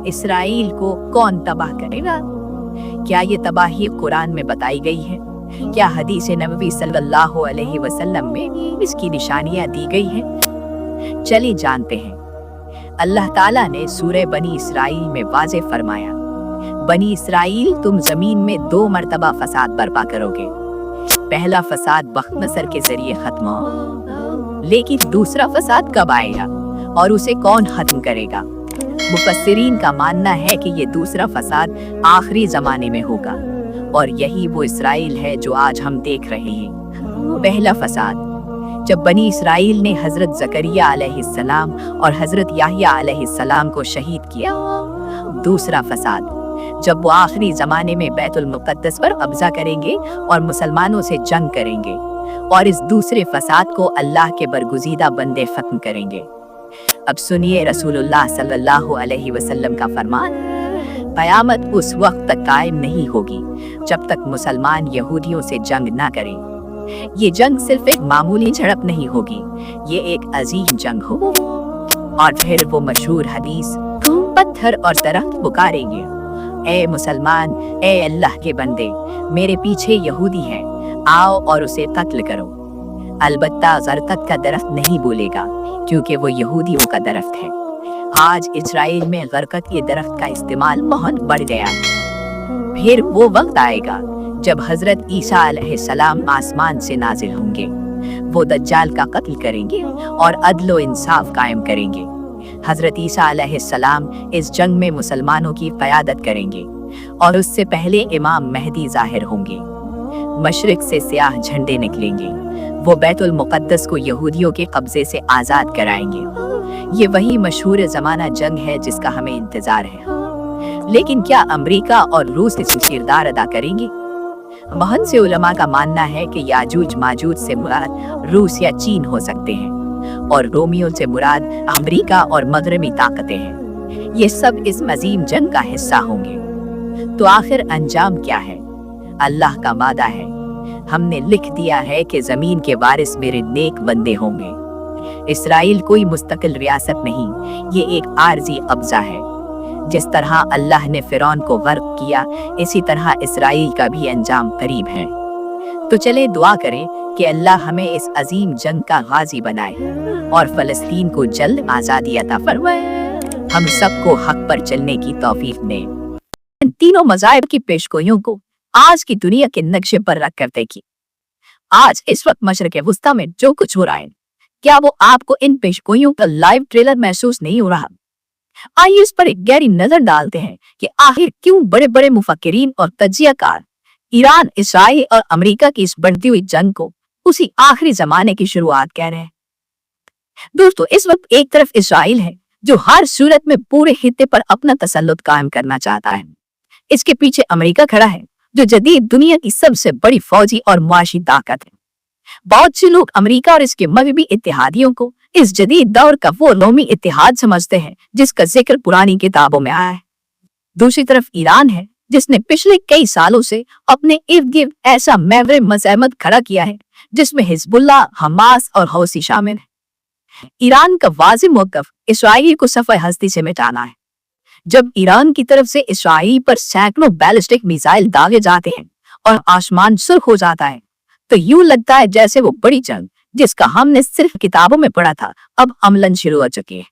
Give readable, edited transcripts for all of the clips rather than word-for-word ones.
Israel को कौन तबाह करेगा? क्या ये तबाही कुरान में बताई गई है? क्या हदीस नबवी सल्लल्लाहु अलैहि वसल्लम में इसकी निशानियां दी गई हैं? चलिए जानते हैं। अल्लाह ताला ने सूरह बनी इसराइल में वाज़ेह फरमाया, बनी इसराइल तुम जमीन में 2 मरतबा फसाद बर्पा करोगे। पहला फसाद बख्तनसर के जरिए खत्म हो, लेकिन दूसरा फसाद कब आएगा और उसे कौन खत्म करेगा? मुफस्सिरीन का मानना है कि ये दूसरा फसाद आखिरी जमाने में होगा और यही वो इसराइल है जो आज हम देख रहे हैं। पहला फसाद जब बनी इसराइल ने हजरत ज़करिया अलैहिस्सलाम और हजरत याह्या अलैहिस्सलाम को शहीद किया। दूसरा फसाद जब वो आखिरी जमाने में बैतुल मुक़द्दस पर कब्जा करेंगे और मुसलमानों से जंग करेंगे और इस दूसरे फसाद को अल्लाह के बरगुज़ीदा बंदे खत्म करेंगे। अब सुनिए रसूलुल्लाह सल्लल्लाहु अलैहि वसल्लम का फरमान, क़यामत उस वक्त तक कायम नहीं होगी जब तक मुसलमान यहूदियों से जंग ना करें। ये जंग सिर्फ एक मामूली झड़प नहीं होगी, ये एक अजीम जंग हो। और फिर वो मशहूर हदीस, पत्थर और दरख्त पुकारेंगे, ए मुसलमान, ए अल्लाह के बंदे, मेरे पीछे यहूदी है, आओ और उसे कत्ल करो। अलबत्ता ज़रतत का दरख्त नहीं बोलेगा क्योंकि वो यहूदियों का दरख्त है। आज इजराइल में गरकत के दरख्त का इस्तेमाल बहुत बढ़ गया है। फिर वो वक्त आएगा जब हजरत ईसा अलैहिस्सलाम आसमान से नाजिल होंगे। वो दज्जाल का कत्ल करेंगे और अदल व इंसाफ कायम करेंगे। हजरत ईसा अलैहिस्सलाम इस जंग में मुसलमानों की क़यादत करेंगे और उससे पहले इमाम महदी ज़ाहिर होंगे। मशरिक से सियाह झंडे निकलेंगे, वो बैतुल मुक़द्दस को यहूदियों के कब्जे से आज़ाद कराएंगे। ये वही मशहूर ज़माना जंग है जिसका हमें इंतज़ार है। लेकिन क्या अमेरिका और रूस इसमें किरदार अदा करेंगे? बहुत से उलमा का मानना है कि याजूज माजूज से मुराद रूस या चीन हो सकते हैं और रोमियो से मुराद अमेरिका और मगरबी ताकतें हैं। ये सब इस अजीम जंग का हिस्सा होंगे। तो आखिर अंजाम क्या है? अल्लाह का वादा है, हमने लिख दिया है कि जमीन के वारिस मेरे नेक बंदे होंगे। इसराइल कोई मुस्तकिल रियासत नहीं, ये एक आर्जी कब्जा है। जिस तरह अल्लाह ने फिरौन को गर्क किया, इसी तरह इसराइल का भी अंजाम करीब है। तो चले दुआ करें कि अल्लाह हमें इस अजीम जंग का गाजी बनाए और फलस्तीन को जल्द आज़ादी अता फरमाए। हम सबको हक पर चलने की तौफीक दे। इन तीनों मज़ाहिब की पेशगोइयों को आज की दुनिया के नक्शे पर रख कर देखिए। आज इस वक्त मशरिक़ वुस्ता में जो कुछ हो रहा है, क्या वो आपको इन पेशगोइयों का लाइव ट्रेलर महसूस नहीं हो रहा? आइए इस पर एक गहरी नजर डालते हैं कि आखिर क्यों बड़े बड़े मुफक्किरीन और तज्जियाकार ईरान, इसराइल और अमेरिका की इस बढ़ती हुई जंग को उसी आखिरी जमाने की शुरुआत कह रहे हैं। दोस्तों, इस वक्त एक तरफ इसराइल है जो हर सूरत में पूरे खित्ते पर अपना तसल्लुत कायम करना चाहता है। इसके पीछे अमेरिका खड़ा है जो जदीद दुनिया की सबसे बड़ी फौजी और मुआशी ताकत है। बहुत से लोग अमेरिका और इसके मगरबी इत्तेहादियों को इस जदीद दौर का वो रोमी इत्तेहाद समझते हैं जिसका जिक्र पुरानी किताबों में आया है। दूसरी तरफ ईरान है जिसने पिछले कई सालों से अपने इर्द गिर्द ऐसा महवर मज़ाहमत खड़ा किया है जिसमें हिजबुल्लाह, हमास और हौसी शामिल है। ईरान का वाज़ेह मौक़िफ़ इसराइल को सफ़े हस्ती से मिटाना है। जब ईरान की तरफ से इसराइल पर सैकड़ों बैलिस्टिक मिसाइल दागे जाते हैं और आसमान सुर्ख हो जाता है, तो यूं लगता है जैसे वो बड़ी जंग जिसका हमने सिर्फ किताबों में पढ़ा था अब अमलन शुरू हो चुकी है।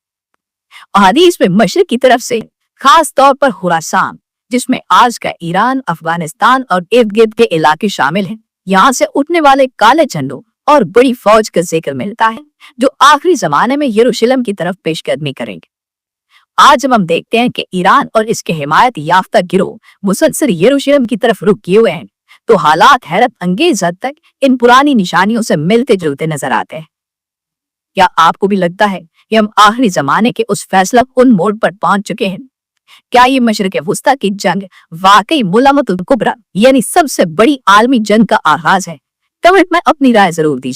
हदीस में मशरिक की तरफ से खास तौर पर खुरासान, जिसमें आज का ईरान, अफगानिस्तान और इर्द गिर्द के इलाके शामिल हैं, यहाँ से उठने वाले काले झंडों और बड़ी फौज का जिक्र मिलता है जो आखिरी जमाने में यरूशलेम की तरफ पेशकदमी करेंगे। आज जब हम देखते हैं कि ईरान और इसके हिमायत याफ्ता गिरोह मुसलसल यरूशलेम की तरफ रुख किए हुए हैं, तो हालात हैरत अंगेज हद तक इन पुरानी निशानियों से मिलते जुलते नजर आते हैं। क्या आपको भी लगता है कि हम आखिरी जमाने के उस फैसला कुन मोड़ पर पहुंच चुके हैं? क्या ये मशरिक़ वुस्ता की जंग वाकई मुलामतुल कुबरा यानी सबसे बड़ी आलमी जंग का आगाज है? कमेंट में अपनी राय जरूर दीजिए।